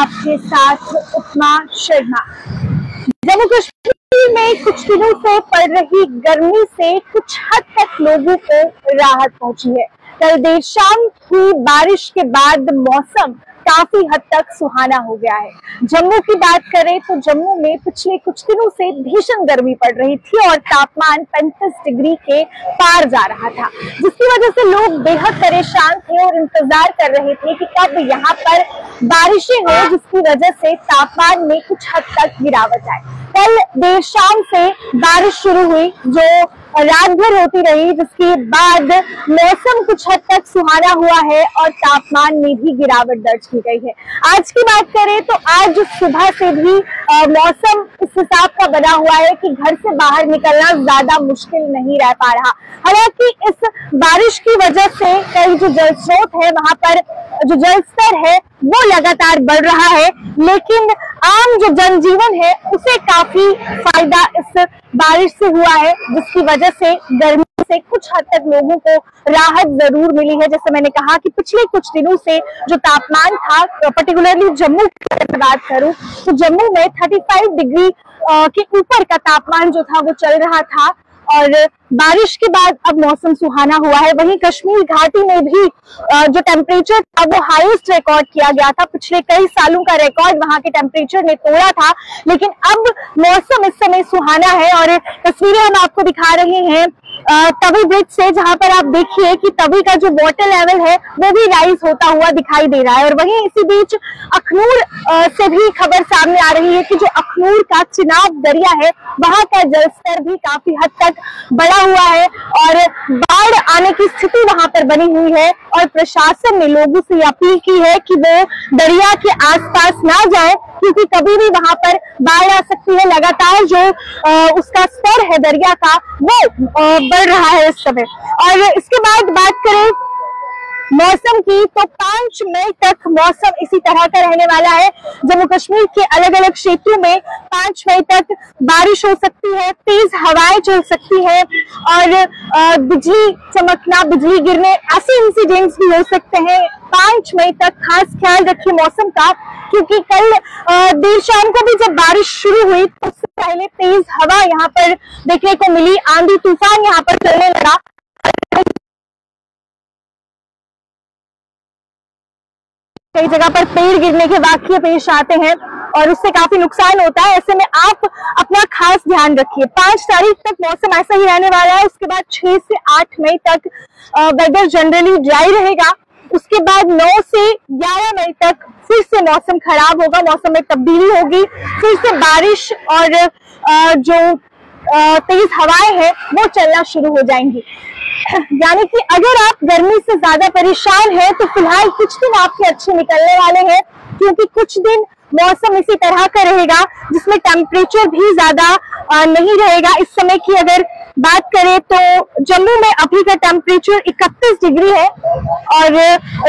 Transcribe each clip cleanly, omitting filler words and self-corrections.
आपके साथ उपमा शर्मा। जम्मू कश्मीर में कुछ दिनों से पड़ रही गर्मी से कुछ हद तक लोगों को राहत पहुंची है। कल देर शाम हुई बारिश के बाद मौसम काफी हद तक सुहाना हो गया है। जम्मू की बात करें तो जम्मू में पिछले कुछ दिनों से भीषण गर्मी पड़ रही थी और तापमान 35 डिग्री के पार जा रहा था, जिसकी वजह से लोग बेहद परेशान थे और इंतजार कर रहे थे कि कब यहाँ पर बारिशें हो, जिसकी वजह से तापमान में कुछ हद तक गिरावट आए। कल देर शाम से बारिश शुरू हुई जो रात भर होती रही, जिसके बाद मौसम कुछ हद तक सुहाना हुआ है और तापमान में भी गिरावट दर्ज की गई है। आज की बात करें तो आज सुबह से भी मौसम इस हिसाब का बना हुआ है कि घर से बाहर निकलना ज्यादा मुश्किल नहीं रह पा रहा। हालांकि इस बारिश की वजह से कई जो जल स्रोत है वहां पर जो जल स्तर है वो लगातार बढ़ रहा है, लेकिन आम जो जनजीवन है उसे काफी फायदा इस बारिश से हुआ है, जिसकी वजह से गर्मी से कुछ हद तक लोगों को राहत जरूर मिली है। जैसे मैंने कहा कि पिछले कुछ दिनों से जो तापमान था, पर्टिकुलरली जम्मू की बात करूं तो जम्मू में 35 डिग्री के ऊपर का तापमान जो था वो चल रहा था और बारिश के बाद अब मौसम सुहाना हुआ है। वहीं कश्मीर घाटी में भी जो टेम्परेचर था वो हाईएस्ट रिकॉर्ड किया गया था। पिछले कई सालों का रिकॉर्ड वहां के टेम्परेचर ने तोड़ा था, लेकिन अब मौसम इस समय सुहाना है और तस्वीरें हम आपको दिखा रहे हैं तवी ब्रिज से, जहां पर आप देखिए कि तवी का जो वाटर लेवल है वो भी राइज होता हुआ दिखाई दे रहा है। और वहीं इसी बीच अखनूर से भी खबर सामने आ रही है कि जो अखनूर का चिनाब दरिया है वहां का जलस्तर भी काफी हद तक बढ़ा हुआ है और बाढ़ आने की स्थिति वहां पर बनी हुई है और प्रशासन ने लोगों से अपील की है कि वो दरिया के आसपास ना जाए, क्योंकि कभी भी वहां पर बाढ़ आ सकती है। लगातार जो उसका स्तर है दरिया का वो बढ़ रहा है इस समय। और इसके बाद बात करें मौसम की तो 5 मई तक मौसम इसी तरह का रहने वाला है। जम्मू कश्मीर के अलग अलग क्षेत्रों में 5 मई तक बारिश हो सकती है, तेज हवाएं चल सकती है और बिजली चमकना, बिजली गिरने, ऐसे इंसिडेंट्स भी हो सकते हैं। 5 मई तक खास ख्याल रखिए मौसम का, क्योंकि कल देर शाम को भी जब बारिश शुरू हुई तो उससे पहले तेज हवा यहाँ पर देखने को मिली, आंधी तूफान यहाँ पर चलने लगा। कई जगह पर पेड़ गिरने के वाकये पेश आते हैं और उससे काफी नुकसान होता है। ऐसे में आप अपना खास ध्यान रखिए। 5 तारीख तक मौसम ऐसा ही रहने वाला है। उसके बाद 6 से 8 मई तक वेदर जनरली ड्राई रहेगा। उसके बाद 9 से 11 मई तक फिर से मौसम खराब होगा, मौसम में तब्दीली होगी, फिर से बारिश और जो तेज हवाएं हैं वो चलना शुरू हो जाएंगी। यानी कि अगर आप गर्मी से ज्यादा परेशान हैं तो फिलहाल कुछ दिन आपके अच्छे निकलने वाले हैं, क्योंकि कुछ दिन मौसम इसी तरह का रहेगा जिसमें टेम्परेचर भी ज्यादा नहीं रहेगा। इस समय की अगर बात करें तो जम्मू में अभी का टेम्परेचर 31 डिग्री है और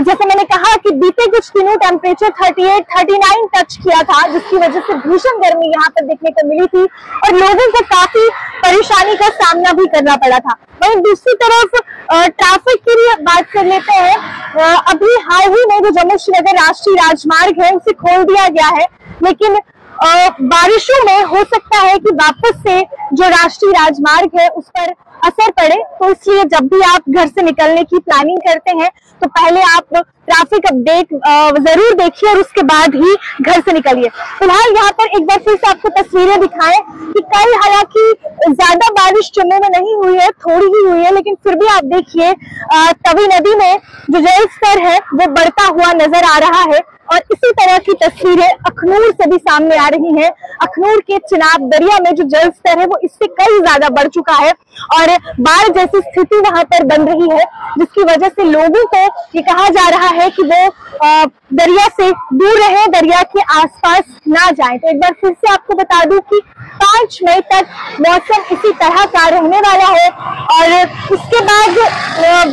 जैसे मैंने कहा कि बीते कुछ दिनों टेम्परेचर 38, 39 टच किया था, जिसकी वजह से भीषण गर्मी यहाँ पर देखने को मिली थी और लोगों को काफी परेशानी का सामना भी करना पड़ा था। वहीं दूसरी तरफ ट्रैफिक की भी बात कर लेते हैं। अभी हाल ही में जो जम्मू श्रीनगर राष्ट्रीय राजमार्ग है उसे खोल दिया गया है, लेकिन बारिशों में हो सकता है कि वापस से जो राष्ट्रीय राजमार्ग है उस पर असर पड़े, तो इसलिए जब भी आप घर से निकलने की प्लानिंग करते हैं तो पहले आप ट्रैफिक अपडेट जरूर देखिए और उसके बाद ही घर से निकलिए। फिलहाल यहाँ पर एक बार फिर से आपको तस्वीरें दिखाएं कि कल हालांकि ज्यादा बारिश जम्मू में नहीं हुई है, थोड़ी ही हुई है, लेकिन फिर भी आप देखिए तवी नदी में जो जल स्तर है वो बढ़ता हुआ नजर आ रहा है और इसी तरह की तस्वीरें अखनूर से भी सामने आ रही हैं। अखनूर के चिनाब दरिया में जो जल स्तर है वो इससे कई ज्यादा बढ़ चुका है और बाढ़ जैसी स्थिति वहां पर बन रही है, जिसकी वजह से लोगों को ये कहा जा रहा है कि वो दरिया से दूर रहे, दरिया के आसपास ना जाएं। तो एक बार फिर से आपको बता दूं कि 5 मई तक मौसम इसी तरह का रहने वाला है और उसके बाद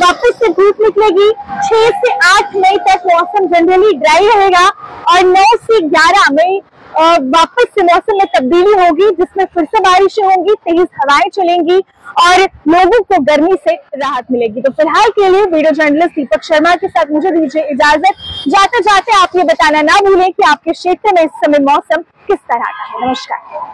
वापस से धूप निकलेगी। 6 से 8 मई तक मौसम जनरली ड्राई रहेगा और 9 से 11 मई वापस से मौसम में तब्दीली होगी, जिसमें फिर से बारिशें होंगी, तेज हवाएं चलेंगी और लोगों को गर्मी से राहत मिलेगी। तो फिलहाल के लिए वीडियो जर्नलिस्ट दीपक शर्मा के साथ मुझे दीजिए इजाजत। जाते जाते आप ये बताना ना भूलें कि आपके क्षेत्र में इस समय मौसम किस तरह का है। नमस्कार।